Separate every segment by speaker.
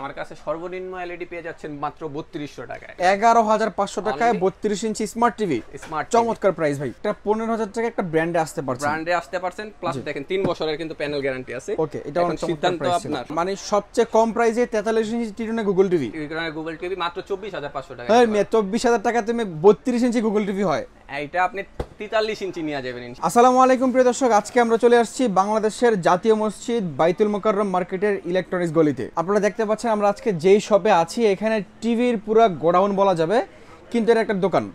Speaker 1: আমার কাছে সর্বনিম্ন এলইডি পেয়ে যাচ্ছেন মাত্র 3200 টাকায়।
Speaker 2: 11500 টাকায় 32 ইঞ্চি স্মার্ট টিভি। চমৎকার প্রাইস ভাই। এটা 15000 টাকা একটা ব্র্যান্ডে আসতে পারছেন।
Speaker 1: প্লাস দেখেন 3 বছরের কিন্তু প্যানেল গ্যারান্টি আছে।
Speaker 2: ওকে, এটা অনেক চমৎকার প্রাইস মানে সবচেয়ে কম প্রাইসে 43 ইঞ্চি টিটনে গুগল টিভি।
Speaker 1: গুগল টিভি মাত্র 24500 টাকা।
Speaker 2: হ্যাঁ, 24000 টাকা তুমি 32 ইঞ্চি গুগল টিভি হয়।
Speaker 1: এইটা আপনি 43 ইঞ্চি নিয়ে যাবেন।
Speaker 2: আসসালামু আলাইকুম প্রিয় দর্শক, আজকে আমরা চলে আসছি বাংলাদেশের জাতীয় মসজিদ বাইতুল মোকাররম মার্কেটের ইলেকট্রনিক্স গলিতে। আপনারা দেখতে পাচ্ছেন আমরা আজকে যেই শপে আছি এখানে টিভির পুরো গোডাউন বলা যাবে, কিন্তু এটা একটা দোকান।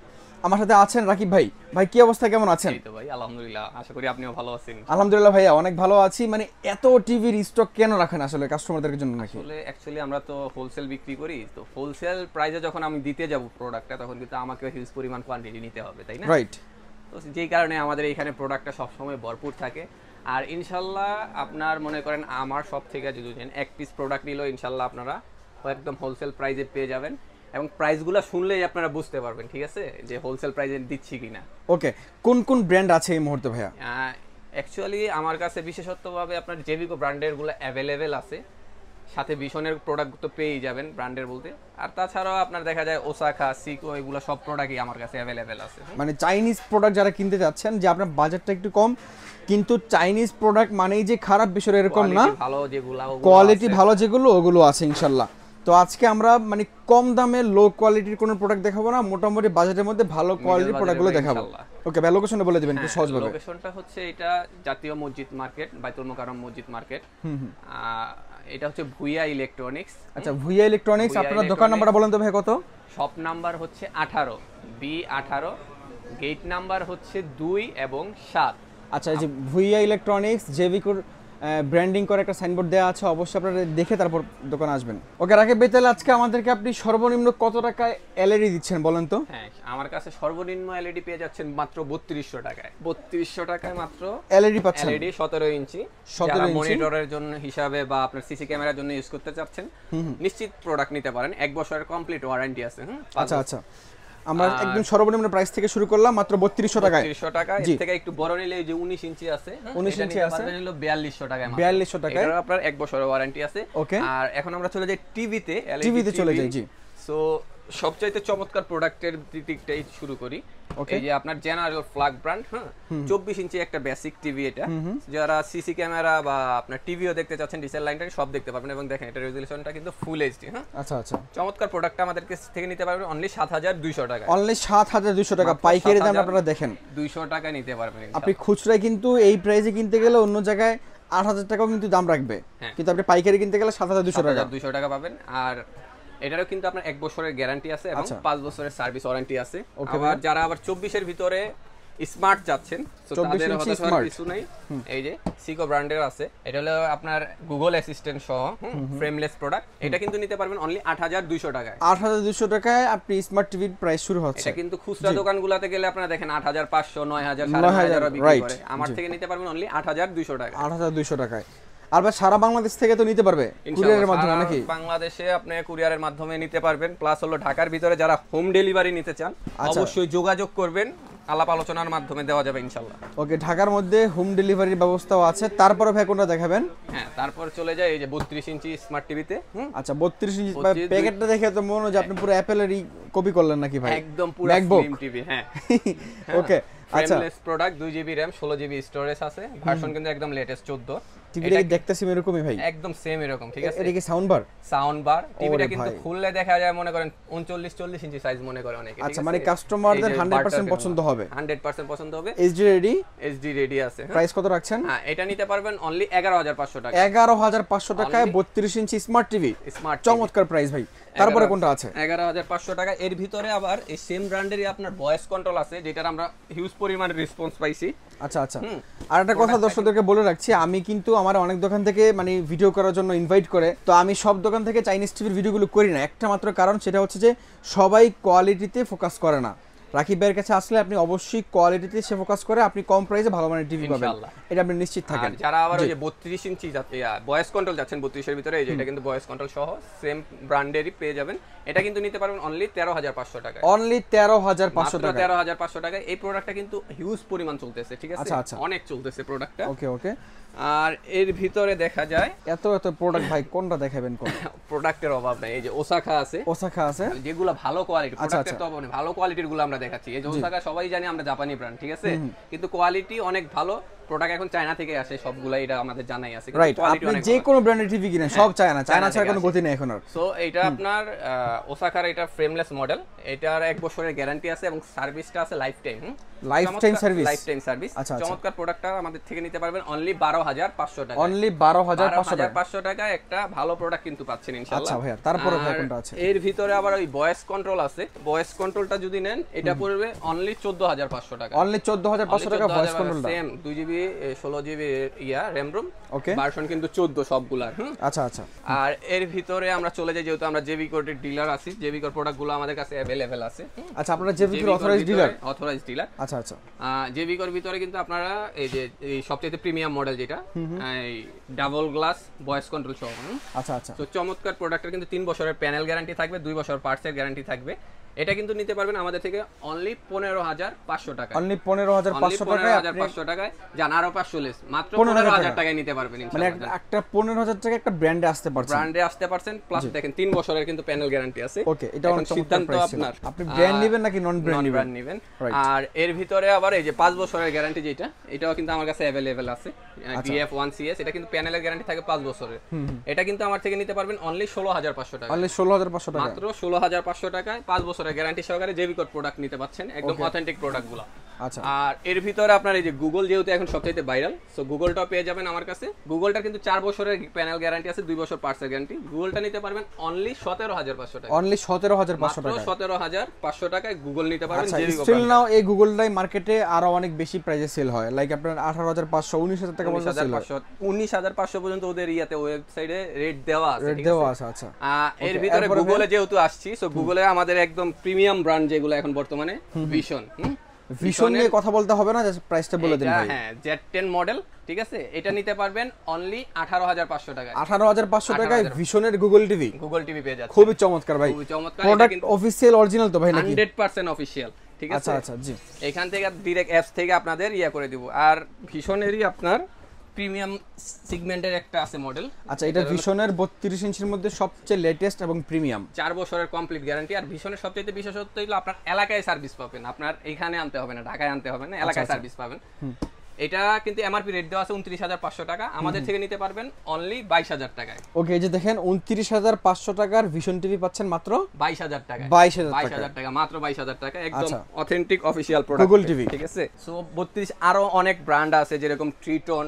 Speaker 2: আমার সাথে আছেন রাকিব ভাই। ভাই কি অবস্থা, কেমন আছেন?
Speaker 1: এই তো ভাই আলহামদুলিল্লাহ, আশা করি আপনিও ভালো আছেন।
Speaker 2: আলহামদুলিল্লাহ ভাইয়া, অনেক ভালো আছি। মানে এত টিভির স্টক কেন রাখেন আসলে কাস্টমারদের জন্য নাকি?
Speaker 1: আসলে অ্যাকচুয়ালি আমরা তো হোলসেল বিক্রি করি, তো হোলসেল প্রাইসে যখন আমি দিতে যাব প্রোডাক্টটা তখন কিন্তু আমাকে হিউজ পরিমাণ কোয়ান্টিটি নিতে হবে, তাই না?
Speaker 2: রাইট। তো
Speaker 1: যেই কারণে আমাদের এখানে প্রোডাক্টটা সবসময় ভরপুর থাকে। আর ইনশাল্লাহ আপনার মনে করেন আমার সব থেকে যদি এক পিস প্রোডাক্ট নিলেও ইনশাল্লাহ আপনারা একদম হোলসেল প্রাইসে পেয়ে যাবেন, এবং প্রাইসগুলো শুনলেই আপনারা বুঝতে পারবেন, ঠিক আছে, যে হোলসেল প্রাইসে দিচ্ছি কিনা।
Speaker 2: ওকে, কোন কোন ব্র্যান্ড আছে এই মুহূর্তে ভাইয়া?
Speaker 1: অ্যাকচুয়ালি আমার কাছে বিশেষত্বভাবে আপনার জেভিকো ব্র্যান্ডেরগুলো অ্যাভেলেবেল আছে, সাথে ভিশনের প্রোডাক্ট তো পেয়েই যাবেন ব্র্যান্ডের বলতে। আর তাছাড়াও আপনার দেখা যায় ওসাকা, সিকো, এগুলো সব প্রোডাক্টই আমার কাছে অ্যাভেলেবেল আছে।
Speaker 2: মানে চাইনিজ প্রোডাক্ট যারা কিনতে যাচ্ছেন, যে আপনার বাজেটটা একটু কম, কিন্তু চাইনিজ প্রোডাক্ট মানেই যে খারাপ বিষয় এরকম না,
Speaker 1: ভালো যেগুলো
Speaker 2: কোয়ালিটি ভালো যেগুলো ওগুলো আছে ইনশাল্লাহ। তো আজকে আমরা মানে কম দামে লো কোয়ালিটির কোনো প্রোডাক্ট দেখাবো না, মোটামুটি বাজেটের মধ্যে ভালো কোয়ালিটির প্রোডাক্টগুলো দেখাবো। ওকে ভাই, লোকেশনটা বলে দিবেন একটু সহজভাবে।
Speaker 1: লোকেশনটা হচ্ছে এটা জাতীয় মসজিদ মার্কেট, বাইতুল মোকাররম মসজিদ মার্কেট। এটা হচ্ছে ভুইয়া ইলেকট্রনিক্স।
Speaker 2: আচ্ছা, ভুইয়া ইলেকট্রনিক্স। আপনার দোকান নাম্বারটা বলেন তো ভাই কত?
Speaker 1: শপ নাম্বার হচ্ছে 18 B18, গেট নাম্বার হচ্ছে 2 এবং 7।
Speaker 2: আচ্ছা, এই যে ভুইয়া ইলেকট্রনিক্স জেভিকোর ব্র্যান্ডিং করে একটা সাইনবোর্ড দেওয়া আছে, অবশ্যই আপনারা দেখে তারপর দোকানে আসবেন। ওকে রাকিব ভাই, তাহলে আজকে আমাদেরকে আপনি সর্বনিম্ন কত টাকায় এলইডি দিচ্ছেন বলেন তো?
Speaker 1: হ্যাঁ, আমার কাছে সর্বনিম্ন এলইডি পেয়ে যাচ্ছেন মাত্র 3200 টাকায়। 3200 টাকায় মাত্র
Speaker 2: এলইডি পাচ্ছেন।
Speaker 1: এলইডি 17 ইঞ্চি, 17 ইঞ্চি মনিটরের জন্য হিসাবে বা আপনার সিসি ক্যামেরার জন্য ইউজ করতে চাচ্ছেন, নিশ্চিত প্রোডাক্ট নিতে পারেন। 1 বছরের কমপ্লিট ওয়ারেন্টি আছে।
Speaker 2: আচ্ছা আচ্ছা, আমরা একদম সর্বনিম্ন প্রাইস থেকে শুরু করলাম মাত্র 3200 টাকায়।
Speaker 1: 3200 টাকা। এর থেকে একটু বড় নিলে যে 19 ইঞ্চি আছে,
Speaker 2: 19 ইঞ্চি আছে,
Speaker 1: এটা নিলো 4200 টাকায়।
Speaker 2: 4200 টাকায়
Speaker 1: এর আপনার 1 বছরের ওয়ারেন্টি আছে।
Speaker 2: ওকে,
Speaker 1: আর এখন আমরা চলে যাই টিভিতে।
Speaker 2: টিভিতে চলে যাই। জি,
Speaker 1: সো সবচাইতে চমৎকার প্রোডাক্টের দিকটাই শুরু করি। এই যে আপনার জেনারেল ফ্ল্যাগ ব্র্যান্ড, 24 ইঞ্চি একটা বেসিক টিভি। এটা যারা সিসি ক্যামেরা বা আপনার টিভিও দেখতে চাচ্ছেন, ডিসেল লাইনটা সব দেখতে পারবেন, এবং দেখেন এটা রেজোলিউশনটা কিন্তু ফুল এইচডি।
Speaker 2: আচ্ছা আচ্ছা,
Speaker 1: চমৎকার প্রোডাক্টটা আমাদের কাছ থেকে নিতে পারবেন অনলি 7200 টাকা।
Speaker 2: অনলি 7200 টাকা পাইকারি দাম। আপনারা দেখেন
Speaker 1: 200 টাকা নিতে পারবেন।
Speaker 2: আপনি খুচরায় কিন্তু এই প্রাইসে কিনতে গেলে অন্য জায়গায় 8000 টাকাও কিন্তু দাম রাখবে, কিন্তু আপনি পাইকারি কিনতে গেলে 7200
Speaker 1: টাকা পাবেন। আর এটারও কিন্তু আপনার 1 বছরের গ্যারান্টি আছে এবং 5 বছরের সার্ভিস ওয়ারেন্টি আছে। আবার যারা আবার 24 এর ভিতরে স্মার্ট যাচ্ছেন, তো তাদের হতাশার কিছু নাই। এই যে সিকো ব্র্যান্ডের আছে, এটা হলো আপনার গুগল অ্যাসিস্ট্যান্ট সহ ফ্রেমলেস প্রোডাক্ট। এটা কিন্তু নিতে পারবেন অনলি 8200 টাকায়।
Speaker 2: 8200 টাকায় আপনি স্মার্ট টিভির প্রাইস শুরু হচ্ছে।
Speaker 1: এটা কিন্তু খুচরা দোকানগুলোতে গেলে আপনারা দেখেন 8500, 9000, 9500 বিক্রি করে। আমার থেকে নিতে পারবেন অনলি 8200 টাকা।
Speaker 2: 8200 টাকায়। আর ভাই সারা বাংলাদেশ থেকে তো নিতে পারবে কুরিয়ারের মাধ্যমে নাকি?
Speaker 1: বাংলাদেশে আপনি কুরিয়ারের মাধ্যমে নিতে পারবেন। প্লাস হলো ঢাকার ভিতরে যারা হোম ডেলিভারি নিতে চান অবশ্যই যোগাযোগ করবেন, আলাপ আলোচনার মাধ্যমে দেওয়া যাবে ইনশাআল্লাহ।
Speaker 2: ওকে, ঢাকার মধ্যে হোম ডেলিভারির ব্যবস্থাও আছে। তারপরে ভাই কোনটা দেখাবেন?
Speaker 1: হ্যাঁ, তারপর চলে যায় এই যে 32 ইঞ্চি স্মার্ট টিভিতে।
Speaker 2: আচ্ছা, 32 ইঞ্চি প্যাকেটটা দেখে তো মনে হয় যে আপনি পুরো অ্যাপেলেরই কপি করলেন নাকি ভাই?
Speaker 1: একদম পুরো স্লিম টিভি। হ্যাঁ
Speaker 2: ওকে, আচ্ছা,
Speaker 1: frameless product, 2GB RAM, 16GB storage আছে। ভার্সন কিন্তু একদম লেটেস্ট 14।
Speaker 2: টিভিটা দেখতেছি এরকমই ভাই,
Speaker 1: একদম সেম এরকম, ঠিক আছে।
Speaker 2: এটা কি সাউন্ড বার?
Speaker 1: টিভিটা কিন্তু খুললে দেখা যায় মনে করেন 39-40 ইঞ্চি সাইজ মনে করে অনেকে।
Speaker 2: আচ্ছা, মানে কাস্টমারদের 100% পছন্দ হবে।
Speaker 1: 100% পছন্দ হবে।
Speaker 2: এইচডি রেডি
Speaker 1: আছে।
Speaker 2: প্রাইস কত রাখছেন?
Speaker 1: হ্যাঁ, এটা নিতে পারবেন অনলি 11500 টাকা।
Speaker 2: 11500 টাকায় 32 ইঞ্চি স্মার্ট টিভি। চমৎকার প্রাইস ভাই। তারপরে কোনটা আছে?
Speaker 1: 11500 টাকা। এর ভিতরে আবার এই সেম ব্র্যান্ডেরই আপনার ভয়েস কন্ট্রোল আছে, যেটার আমরা হিউজ পরিমাণ রেসপন্স পাইছি।
Speaker 2: আচ্ছা আচ্ছা, আর একটা কথা দর্শকদেরকে বলে রাখছি, আমি কিন্তু আমার অনেক দোকান থেকে মানে ভিডিও করার জন্য ইনভাইট করে, তো আমি সব দোকান থেকে চাইনিজ টিভির ভিডিওগুলো করি না, একটা মাত্র কারণ, সেটা হচ্ছে যে সবাই কোয়ালিটিতে ফোকাস করে না। রাকিব ভাইয়ের কাছে আসলে আপনি অবশ্যই কোয়ালিটিতে সে ফোকাস করে, আপনি কম প্রাইসে ভালো মানের টিভি পাবেন, এটা আপনি নিশ্চিত থাকেন।
Speaker 1: যারা আবার ওই যে 32 ইঞ্চি ভয়েস কন্ট্রোল যাচ্ছেন 32 এর ভিতরে, এই যে এটা কিন্তু ভয়েস কন্ট্রোল সহ সেম ব্র্যান্ডেরই পেয়ে যাবেন। এটা কিন্তু নিতে পারবেন অনলি 13500 টাকায়,
Speaker 2: অনলি 13500 টাকা,
Speaker 1: 13500 টাকায়। এই প্রোডাক্টটা কিন্তু হিউজ পরিমাণ চলতেছে, ঠিক আছে, অনেক চলতেছে প্রোডাক্টটা।
Speaker 2: ওকে ওকে।
Speaker 1: আর এর ভিতরে দেখা যায়
Speaker 2: এত প্রোডাক্ট ভাই কোনটা দেখাবেন? কোন
Speaker 1: প্রোডাক্টের অভাব নাই। এই যে ওসাকা আছে, যেগুলো ভালো কোয়ালিটি, প্রোডাক্টের তো অভাব নেই, ভালো কোয়ালিটির গুলো আমরা দেখাচ্ছি। এই যে ওসাকা সবাই জানি আমরা জাপানি ব্র্যান্ড, ঠিক আছে, কিন্তু কোয়ালিটি অনেক ভালো। প্রোডাক্ট এখন চায়না থেকে আসে সবগুলো, এটা আমাদের জানাই আছে।
Speaker 2: রাইট, আপনি যে কোনো ব্র্যান্ডের টিভি কিনেন সব চায়না ছাড়া কোনো গতি নেই এখন আর।
Speaker 1: সো এটা আপনার ওসাকার এটা ফ্রেমলেস মডেল, এটার 1 বছরের গ্যারান্টি আছে এবং সার্ভিসটা আছে life time.
Speaker 2: Life time service.
Speaker 1: চমৎকার প্রোডাক্টটা আমাদের থেকে নিতে পারবেন অনলি 12500 টাকা,
Speaker 2: অনলি 12500
Speaker 1: টাকা একটা ভালো প্রোডাক্ট কিন্তু পাচ্ছেন ইনশাআল্লাহ।
Speaker 2: আচ্ছা ভাইয়া, তারপরে ভাই কোনটা আছে?
Speaker 1: এর ভিতরে আবার ওই ভয়েস কন্ট্রোল আছে। ভয়েস কন্ট্রোলটা যদি নেন এটা পড়বে অনলি 14500 টাকা,
Speaker 2: অনলি 14500 টাকা ভয়েস কন্ট্রোলটা।
Speaker 1: Same 2GB 16GB RAM room, version কিন্তু 14 সবগুলার।
Speaker 2: আচ্ছা আচ্ছা।
Speaker 1: আর এর ভিতরে আমরা চলে যাই, যেহেতু আমরা জেবি কোডের ডিলার আছি, জেবি কোড প্রোডাক্টগুলো আমাদের কাছে अवेलेबल আছে।
Speaker 2: আচ্ছা, আপনারা জেবি কোড অথরাইজড
Speaker 1: ডিলার।
Speaker 2: আচ্ছা আচ্ছা।
Speaker 1: জেবি কোড ভিতরে কিন্তু আপনারা এই যে এই সবচেয়ে প্রিমিয়াম মডেল যেটা এই ডাবল গ্লাস ভয়েস কন্ট্রোল সহ।
Speaker 2: আচ্ছা আচ্ছা।
Speaker 1: তো চমৎকার প্রোডাক্টের কিন্তু 3 বছরের প্যানেল গ্যারান্টি থাকবে, 2 বছর পার্টসের গ্যারান্টি থাকবে। এটা কিন্তু নিতে পারবেন আমাদের থেকে অনলি 15500 টাকা,
Speaker 2: অনলি 15500 টাকায়।
Speaker 1: 15500 টাকায় জান, আরো 500 লেস, মাত্র 15000 টাকায় নিতে পারবেন ইনশাআল্লাহ।
Speaker 2: মানে একটা 15000 টাকা একটা ব্র্যান্ডে আসতে পারছেন,
Speaker 1: প্লাস দেখেন 3 বছরের কিন্তু প্যানেল গ্যারান্টি আছে।
Speaker 2: ওকে, এটা অনেক
Speaker 1: সিদ্ধান্ত আপনার,
Speaker 2: আপনি ব্র্যান্ড নেবেন নাকি নন ব্র্যান্ড
Speaker 1: নেবেন। আর এর ভিতরে আবার এই যে 5 বছরের গ্যারান্টি যেটা, এটাও কিন্তু আমার কাছে अवेलेबल আছে, DF1CS। এটা কিন্তু প্যানেলের গ্যারান্টি থাকে 5 বছরের। এটা কিন্তু আমার থেকে নিতে পারবেন অনলি 16500 টাকা,
Speaker 2: অনলি 16500 টাকা,
Speaker 1: মাত্র 16500 টাকায় 5 বছরের গ্যারান্টি সহকারে জেবি কোড প্রোডাক্ট নিতে পাচ্ছেন, একদম অথেন্টিক প্রোডাক্টগুলো।
Speaker 2: আচ্ছা।
Speaker 1: আর এর ভিতরে আপনার এই যে গুগল যেহেতু এখন সবচেয়ে ভাইরাল, সো গুগলটাও পেয়ে যাবেন আমার কাছে। গুগলটার কিন্তু 4 বছরের প্যানেল গ্যারান্টি আছে, 2 বছর পার্টসের গ্যারান্টি। গুগলটা নিতে পারবেন অনলি 17500 টাকা,
Speaker 2: অনলি 17500 টাকা,
Speaker 1: 17500 টাকায় গুগল নিতে পারবেন জেবি কোড।
Speaker 2: স্টিল নাও এই গুগলটাই মার্কেটে আরো অনেক বেশি প্রাইসে সেল হয়, লাইক আপনার 18500 19000 টাকা পর্যন্ত সেল হয়,
Speaker 1: 19500 পর্যন্ত ওদের ইয়াতে ওয়েবসাইটে রেট দেওয়া আছে,
Speaker 2: রেট দেওয়া আছে। আচ্ছা।
Speaker 1: এর ভিতরে গুগলে যেহেতু আসছি, সো গুগলে আমাদের একদম প্রিমিয়াম ব্র্যান্ড যেগুলো এখন বর্তমানে
Speaker 2: ভিশন নিয়ে কথা বলতে হবে না, জাস্ট প্রাইসটা বলে দিন ভাই।
Speaker 1: হ্যাঁ, Z10 মডেল, ঠিক আছে, এটা নিতে পারবেন অনলি 18500 টাকায়,
Speaker 2: 18500 টাকায় ভিশনের গুগল টিভি পেয়ে যাচ্ছে। খুবই চমৎকার ভাই,
Speaker 1: খুবই চমৎকার।
Speaker 2: প্রোডাক্ট অফিশিয়াল অরিজিনাল তো ভাই নাকি?
Speaker 1: 100% অফিশিয়াল, ঠিক আছে।
Speaker 2: আচ্ছা আচ্ছা, জি।
Speaker 1: এখান থেকে ডাইরেক্ট অ্যাপস থেকে আপনাদের করে দিব। আর ভিশনেরই আপনার প্রিমিয়াম সেগমেন্টের একটা আছে মডেল।
Speaker 2: আচ্ছা, এটা ভিশনের 32 ইঞ্চির মধ্যে সবচেয়ে লেটেস্ট এবং প্রিমিয়াম,
Speaker 1: 4 বছরের কমপ্লিট গ্যারান্টি। আর ভিশনের সবচেয়ে বিশেষত্ব হলো আপনার এলাকায় সার্ভিস পাবেন, আপনার এখানে আনতে হবে না, ঢাকায় আনতে হবে না, এলাকায় সার্ভিস পাবেন। এটা কিন্তু এমআরপি রেট দেওয়া আছে 29500 টাকা, আমাদের থেকে নিতে পারবেন অনলি 22000 টাকায়।
Speaker 2: ওকে, এই যে দেখেন 29500 টাকার ভিশন টিভি পাচ্ছেন মাত্র
Speaker 1: 22000 টাকায়,
Speaker 2: 22000
Speaker 1: টাকা, মাত্র 22000 টাকা, একদম authentic official product
Speaker 2: Google TV,
Speaker 1: ঠিক আছে। সো 32 আরো অনেক ব্র্যান্ড আছে, যেরকম ট্রিটন,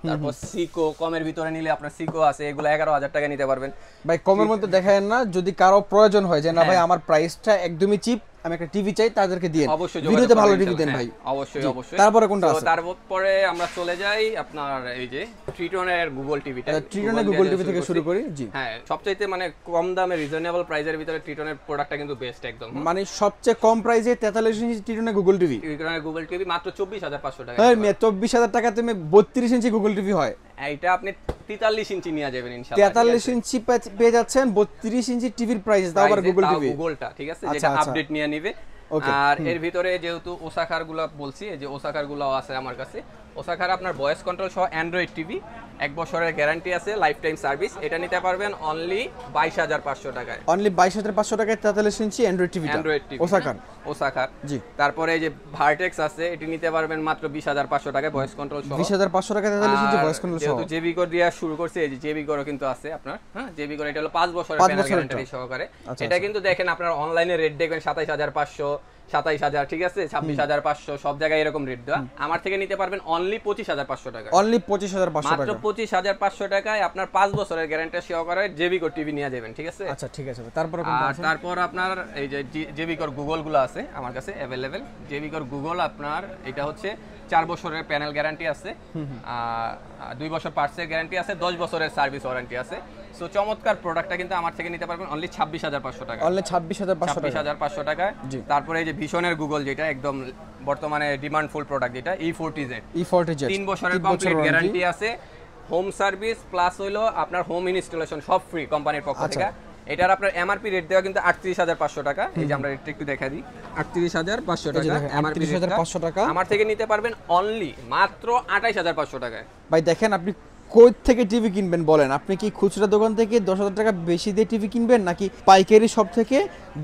Speaker 1: তারপর সিকো, কমের ভিতরে নিলে আপনার সিকো আছে, এগুলো 11000 টাকা নিতে পারবেন
Speaker 2: ভাই। কমের মধ্যে দেখায়েন না, যদি কারো প্রয়োজন হয় যে না ভাই আমার প্রাইসটা একদমই চিপ, আমি একটা টিভি চাই, তাদেরকে দিন,
Speaker 1: অবশ্যই
Speaker 2: ভিডিওতে ভালো রিভিউ দেন ভাই।
Speaker 1: অবশ্যই অবশ্যই।
Speaker 2: তারপরে কোনটা আছে?
Speaker 1: তারপরে আমরা চলে যাই আপনার এই যে ট্রিটনের গুগল টিভিটা।
Speaker 2: ট্রিটনের গুগল টিভি থেকে শুরু করি। জি
Speaker 1: হ্যাঁ, সবচাইতে মানে কম দামে রিজনেবল প্রাইসের ভিতরে ট্রিটনের প্রোডাক্টটা কিন্তু বেস্ট একদম।
Speaker 2: মানে সবচেয়ে কম প্রাইসে 43 ইঞ্চি ট্রিটনের গুগল টিভি,
Speaker 1: ট্রিটনের গুগল টিভি মাত্র 24500 টাকা।
Speaker 2: হ্যাঁ, 24000 টাকা তুমি 32 ইঞ্চি গুগল টিভি হয়,
Speaker 1: এইটা আপনি 43 ইঞ্চি নিয়ে যাবেন ইনশাআল্লাহ।
Speaker 2: 43 ইঞ্চি পেয়ে যাচ্ছেন 32 ইঞ্চি টিভির প্রাইস, তাও আবার গুগল টিভি,
Speaker 1: গুগলটা, ঠিক আছে, যেটা আপডেট নিয়ে নেবে। আর এর ভিতরে যেহেতু ওসাকার গুলো বলছি, এই যে ওসাকার গুলো আছে আমার কাছে। ওসাকার আপনার ভয়েস কন্ট্রোল সহ অ্যান্ড্রয়েড টিভি, 1 বছরের গ্যারান্টি আছে, লাইফ টাইম সার্ভিস। এটা নিতে পারবেন অনলি 22500 টাকায়,
Speaker 2: অনলি 22500 টাকায় 43 ইঞ্চি অ্যান্ড্রয়েড টিভি, ওসাকার। জি।
Speaker 1: তারপরে এই যে ভার্টেক্স আছে, এটি নিতে পারবেন মাত্র 20500 টাকায় ভয়েস কন্ট্রোল সহ,
Speaker 2: 20500 টাকায় 43 ইঞ্চি ভয়েস কন্ট্রোল সহ।
Speaker 1: যেহেতু জেবি কোড দিয়ে শুরু করছে, এই যে জেবি কোডও কিন্তু আছে আপনার। হ্যাঁ, জেবি কোড এটা হলো 5 বছরের প্যানেল গ্যারান্টি সহকারে। এটা কিন্তু দেখেন আপনার অনলাইনে রেট দেখবেন 27500, 27000, ঠিক আছে, 26500, সব জায়গায় এরকম রেট দেওয়া। আমার থেকে নিতে পারবেন অনলি 25500 টাকা,
Speaker 2: অনলি 25500 টাকা,
Speaker 1: মাত্র 25500 টাকায় আপনার 5 বছরের গ্যারান্টি সহকারে জেবি কোড টিভি নিয়ে যাবেন, ঠিক আছে।
Speaker 2: আচ্ছা, ঠিক আছে। তারপর কোনটা আছে?
Speaker 1: তারপর আপনার এই যে জেবি কোড গুগল গুলো আছে আমার কাছে अवेलेबल। জেবি কোড গুগল আপনার এটা হচ্ছে 4 বছরের প্যানেল গ্যারান্টি আছে, 2 বছর পার্টসের গ্যারান্টি আছে, 10 বছরের সার্ভিস ওয়ারেন্টি আছে। সো চমৎকার প্রোডাক্টটা কিন্তু আমার থেকে নিতে পারবেন অনলি 26500 টাকা।
Speaker 2: অনলি 26500 টাকা।
Speaker 1: 26500 টাকায়। তারপরে এই যে ভিশনের গুগল, যেটা একদম বর্তমানে ডিমান্ডফুল প্রোডাক্ট, যেটা E40Z। 3 বছরের কমপ্লিট গ্যারান্টি আছে, হোম সার্ভিস প্লাস হইলো আপনার হোম ইনস্টলেশন সব ফ্রি কোম্পানির পক্ষ থেকে। এটার আপনার এমআরপি রেট দেওয়া কিন্তু 38500 টাকা। এই যে আমরা রেটটা একটু দেখাই দিই, 38500 টাকা এমআরপি,
Speaker 2: 38500 টাকা
Speaker 1: আমার থেকে নিতে পারবেন অনলি মাত্র 28500 টাকায়।
Speaker 2: ভাই দেখেন, আপনি কই থেকে টিভি কিনবেন বলেন? আপনি কি খুচরা দোকান থেকে 10000 টাকা বেশি দিয়ে টিভি কিনবেন, নাকি পাইকারি শপ থেকে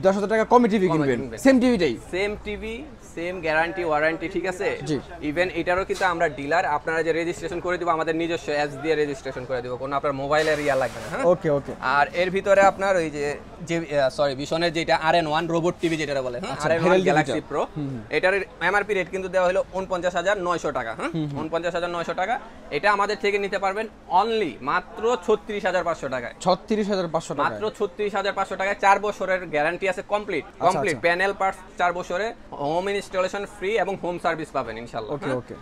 Speaker 2: 10000 টাকা কমে টিভি কিনবেন? সেম টিভিটাই,
Speaker 1: same TV, same guarantee warranty, ঠিক আছে?
Speaker 2: জি।
Speaker 1: ইভেন এটারও কিন্তু আমরা ডিলার, আপনারা যে রেজিস্ট্রেশন করে দিব আমাদের নিজস্ব অ্যাপস দিয়ে রেজিস্ট্রেশন করে দিব, কোনো আপনার মোবাইলের ইয়া লাগবে না। হ্যাঁ,
Speaker 2: ওকে ওকে।
Speaker 1: আর এর ভিতরে আপনার ওই যে ভিশনের যেটা RN1 রোবট টিভি যেটা বলে, হ্যাঁ, RN1 গ্যালাক্সি প্রো, এটার এমআরপি রেট কিন্তু দেওয়া হলো 49900 টাকা। হ্যাঁ, 49900 টাকা। এটা আমাদের থেকে নিতে পারবেন অনলি মাত্র 36500 টাকায়।
Speaker 2: 36500 টাকা,
Speaker 1: মাত্র 36500 টাকায়। 4 বছরের গ্যারান্টি আছে, কমপ্লিট প্যানেল পার্টস 4 বছরে, হোম ইনস্টলেশন ফ্রি এবং হোম সার্ভিস পাবেন ইনশাআল্লাহ।
Speaker 2: ওকে ওকে।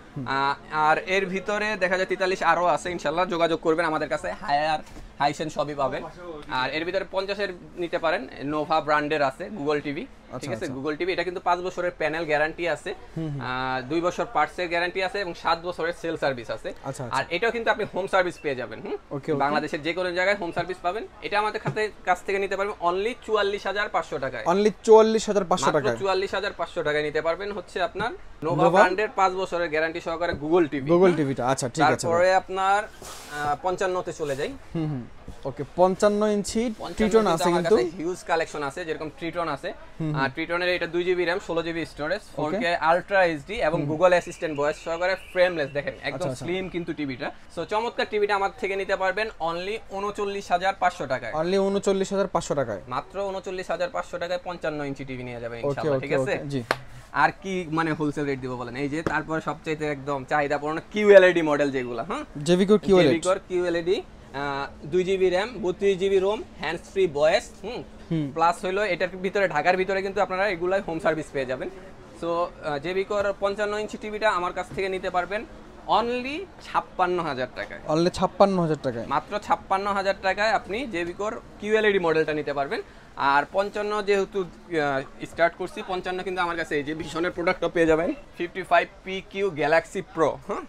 Speaker 1: আর এর ভিতরে দেখা যায় 43 আরো আছে, ইনশাআল্লাহ যোগাযোগ করবেন আমাদের কাছে, হায়ার হাইসেন সবই পাবেন। আর এর ভিতরে 50 এর নিতে পারেন, নোভা ব্র্যান্ডের আছে গুগল টিভি, ঠিক আছে? গুগল টিভি এটা কিন্তু 5 বছরের প্যানেল গ্যারান্টি আছে, 2 বছর পার্টসের গ্যারান্টি আছে এবং 7 বছরের সেল সার্ভিস আছে। আর এটাও কিন্তু আপনি হোম সার্ভিস পেয়ে যাবেন। বাংলাদেশের যে কোনো জায়গায় হোম সার্ভিস পাবেন। এটা আমাদের কাছ থেকে নিতে পারবেন অনলি 44500 টাকায়।
Speaker 2: অনলি 44500 টাকা,
Speaker 1: 44500 টাকায় নিতে পারবেন হচ্ছে আপনার নোভা ব্র্যান্ডের 5 বছরের গ্যারান্টি সহকারে গুগল টিভি।
Speaker 2: গুগল টিভিটা, আচ্ছা ঠিক আছে।
Speaker 1: তারপরে আপনার 55 তে চলে যাই।
Speaker 2: ওকে, 55 ইঞ্চি ট্রিটন আছে, কিন্তু
Speaker 1: হিউজ কালেকশন আছে, যেরকম ট্রিটন আছে। আর ট্রিটনের এটা 2GB RAM 16GB storage, 4K ultra HD এবং গুগল অ্যাসিস্ট্যান্ট ভয়েস সহকারে, ফ্রেমলেস, দেখেন একদম স্লিম কিন্তু টিভিটা। সো চমৎকার টিভিটা আমার থেকে নিতে পারবেন অনলি 39500 টাকায়।
Speaker 2: অনলি 39500 টাকায়,
Speaker 1: মাত্র 39500 টাকায় 55 ইঞ্চি টিভি নিয়ে যাবেন ইনশাআল্লাহ, ঠিক আছে?
Speaker 2: জি।
Speaker 1: আর কি মানে হোলসেল রেট দিব বলেন? এই যে তারপর সবচেয়ে একদম চাহিদাপূর্ণ QLED মডেল যেগুলা, হ্যাঁ,
Speaker 2: জেভিকো
Speaker 1: QLED 2GB RAM 32GB ROM, hands free voice, plus হলো এটার ভিতরে, ঢাকার ভিতরে কিন্তু আপনারা এগুলাই হোম সার্ভিস পেয়ে যাবেন। সো জেভিকোর 55 ইঞ্চি টিভিটা আমার কাছ থেকে নিতে পারবেন অনলি 56000 টাকায়।
Speaker 2: অনলি 56000 টাকায়,
Speaker 1: মাত্র 56000 টাকায় আপনি জেভিকোর QLED মডেলটা নিতে পারবেন। আর 55 যেহেতু স্টার্ট করছি, 55 কিন্তু আমার কাছে এই যে ভিশনের প্রোডাক্টটা পেয়ে যাবেন 55PQ গ্যালাক্সি প্রো। হ্যাঁ,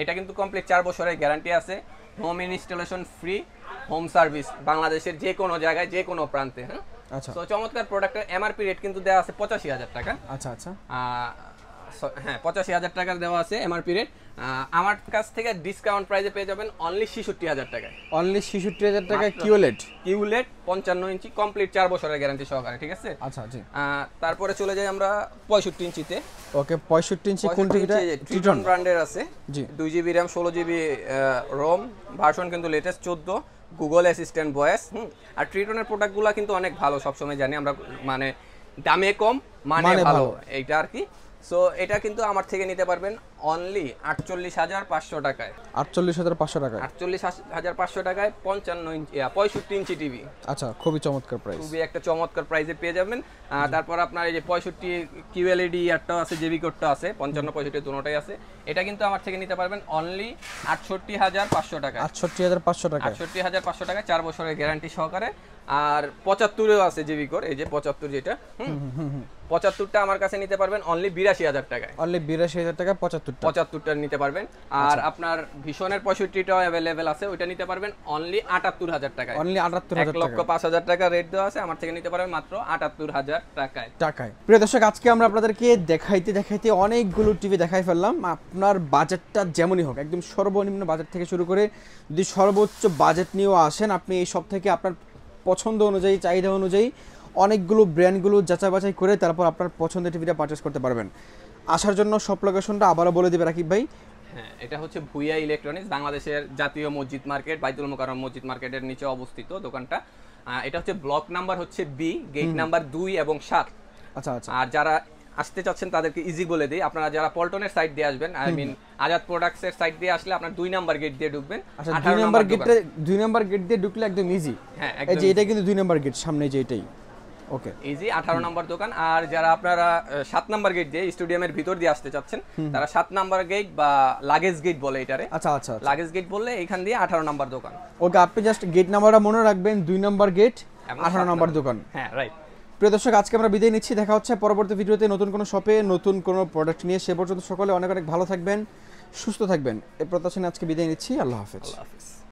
Speaker 1: এটা কিন্তু কমপ্লিট 4 বছরের গ্যারান্টি আছে, home installation free, home service বাংলাদেশের যে কোনো জায়গায় যে কোনো প্রান্তে। হ্যাঁ, আচ্ছা। তো চমৎকার প্রোডাক্টের এমআরপি রেট কিন্তু দেওয়া আছে 85000 টাকা।
Speaker 2: আচ্ছা আচ্ছা।
Speaker 1: হ্যাঁ, 85000 টাকা দেওয়া আছে এমআরপি রেট। আমার কাছ থেকে ডিসকাউন্ট প্রাইসে পেয়ে যাবেন অনলি 66000 টাকায়।
Speaker 2: অনলি 66000 টাকায় QLED
Speaker 1: 55 ইঞ্চি কমপ্লিট 4 বছরের গ্যারান্টি সহকারে, ঠিক আছে?
Speaker 2: আচ্ছা জি।
Speaker 1: তারপরে চলে যাই আমরা 65 ইঞ্চিতে।
Speaker 2: ওকে, 65 ইঞ্চি কোন টিভিটা?
Speaker 1: ট্রিটন ব্র্যান্ডের আছে,
Speaker 2: জি।
Speaker 1: 2GB RAM 16GB ROM, version কিন্তু লেটেস্ট 14, গুগল অ্যাসিস্ট্যান্ট ভয়েস। আর ট্রিটনের প্রোডাক্টগুলো কিন্তু অনেক ভালো, সবসময় জানি আমরা, মানে দামে কম মানে ভালো, এইটা আর কি। সো এটা কিন্তু আমার থেকে নিতে পারবেন অনলি 48500 টাকায়।
Speaker 2: 48500 টাকায়,
Speaker 1: 48500 টাকায় 65 ইঞ্চি টিভি।
Speaker 2: আচ্ছা, খুবই চমৎকার প্রাইস,
Speaker 1: খুবই একটা চমৎকার প্রাইসে পেয়ে যাবেন। তারপর আপনার এই যে 65 QLED ইয়ারটাও আছে, জেভিকোরটা আছে, 55 65 দুটোটাই আছে। এটা কিন্তু আমার থেকে নিতে পারবেন অনলি 68500 টাকা।
Speaker 2: 68500 টাকা,
Speaker 1: 68500 টাকা 4 বছরের গ্যারান্টি সহকারে। আর 75 আছে জেভিকোর, এই যে 75 যেটা, 75টা আমার কাছে নিতে পারবেন অনলি 82000 টাকায়।
Speaker 2: অনলি 82000 টাকা
Speaker 1: 75টা নিতে পারবেন। আর আপনার ভিশনের 65টাও अवेलेबल আছে, ওইটা নিতে পারবেন অনলি 78000 টাকায়।
Speaker 2: অনলি 78000 টাকা,
Speaker 1: 1,05,000 টাকা রেট দেওয়া আছে, আমার থেকে নিতে পারবেন মাত্র 78000 টাকায়।
Speaker 2: প্রিয় দর্শক, আজকে আমরা আপনাদেরকে দেখাইতে অনেকগুলো টিভি দেখাই ফেললাম। আপনার বাজেটটা যেমনই হোক, একদম সর্বনিম্ন বাজেট থেকে শুরু করে যদি সর্বোচ্চ বাজেট নিয়েও আসেন, আপনি এই সব থেকে আপনার পছন্দ অনুযায়ী, চাহিদা অনুযায়ী অনেকগুলো ব্র্যান্ডগুলো যাচাই বাছাই করে তারপর আপনার পছন্দের টিভিটা পারচেস করতে পারবেন। আসার জন্য সব লোকেশনটা আবারও বলে দিবে রাকিব ভাই।
Speaker 1: হ্যাঁ, এটা হচ্ছে ভুইয়া ইলেকট্রনিক্স, বাংলাদেশের জাতীয় মসজিদ মার্কেট, বাইতুল মোকাররম মসজিদ মার্কেটের নিচে অবস্থিত দোকানটা। এটা হচ্ছে ব্লক নাম্বার হচ্ছে বি, গেট নাম্বার 2 এবং 7।
Speaker 2: আচ্ছা আচ্ছা।
Speaker 1: আর যারা আসতে চাচ্ছেন তাদেরকে ইজি বলে দিই, আপনারা যারা পল্টনের সাইড দিয়ে আসবেন, আই মিন আজাদ প্রোডাক্টসের সাইড দিয়ে আসলে আপনার 2 নাম্বার গেট দিয়ে ঢুকবেন।
Speaker 2: আচ্ছা, 2 নাম্বার গেট দিয়ে ঢুকলে একদম ইজি।
Speaker 1: হ্যাঁ,
Speaker 2: এই যে এটা কিন্তু 2 নাম্বার গেট, সামনে যে এটাই ওকে,
Speaker 1: ইজি 18 নম্বর দোকান। আর যারা আপনারা 7 নাম্বার গেট দিয়ে স্টেডিয়ামের ভিতর দিয়ে আসতে চাচ্ছেন, তারা 7 নাম্বার গেট বা লাগেজ গেট বলে এটারে।
Speaker 2: আচ্ছা আচ্ছা,
Speaker 1: লাগেজ গেট বললে এখান দিয়ে 18 নাম্বার দোকান।
Speaker 2: ওকে, আপনি জাস্ট গেট নাম্বারটা মনে রাখবেন, 2 নাম্বার গেট 18 নাম্বার দোকান।
Speaker 1: হ্যাঁ রাইট।
Speaker 2: প্রিয় দর্শক, আজকে আমরা বিদায় নিচ্ছি, দেখা হচ্ছে পরবর্তী ভিডিওতে নতুন কোনো শপে নতুন কোনো প্রোডাক্ট নিয়ে। সে পর্যন্ত সকলে অনেক অনেক ভালো থাকবেন, সুস্থ থাকবেন, এই প্রত্যাশা নিয়ে আজকে বিদায় নিচ্ছি। আল্লাহ হাফেজ।